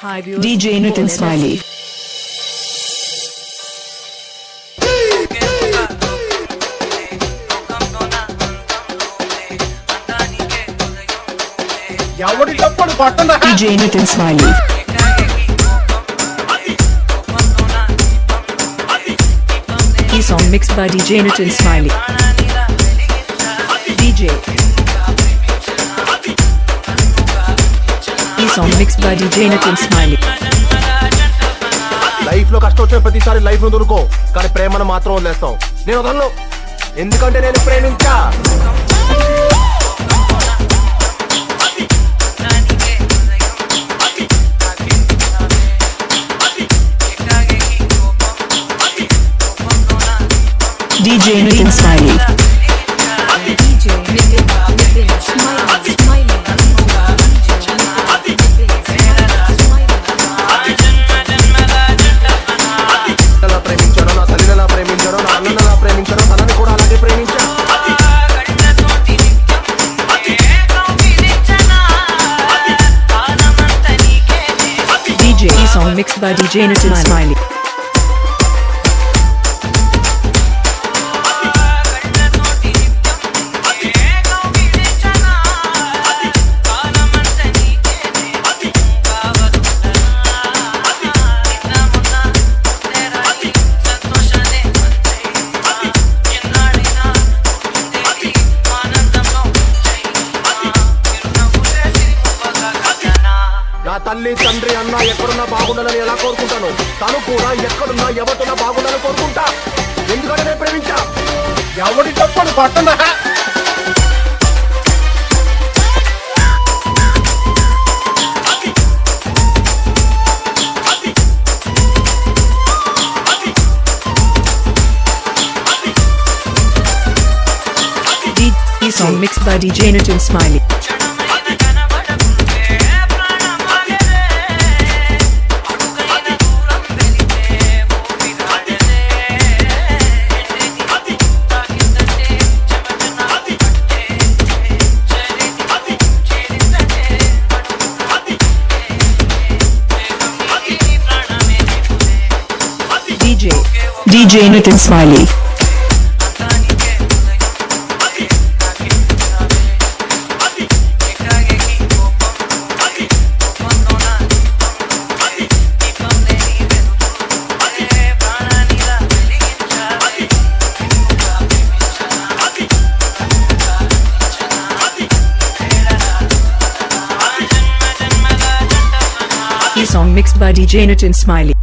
Hi viewers, DJ Nitin Smiley. DJ Nitin Smiley. E song mixed by DJ Nitin Smiley. DJ. E song mixed by DJ Nitin Smiley. Life లో కష్టం వచ్చిన ప్రతిసారి life ను దొరుకో కానీ ప్రేమను మాత్రం వదిలేస్తాం. నేను వదలను ఎందుకంటే నేను ప్రేమించా. DJ Nitin Smiley. ప్రేమించాను నా తల్లిలా ప్రేమించాను నా అన్నలా ప్రేమించాను తనని కూడా అలాగే ప్రేమించా. DJ E song mixed by DJ Nitin Smiley. నా తల్లి తండ్రి అన్న ఎక్కడున్నా బాగుండాలని ఎలా కోరుకుంటాను, తను కూడా ఎక్కడున్నా ఎవరున్నా బాగుండాలని కోరుకుంటా. ఎందుకంటే నేను ప్రేమించా. ఎవరి తప్పని పట్టనా. E song mixed by DJ Nitin Smiley. DJ Nitin Smiley. E song mixed by DJ Nitin Smiley.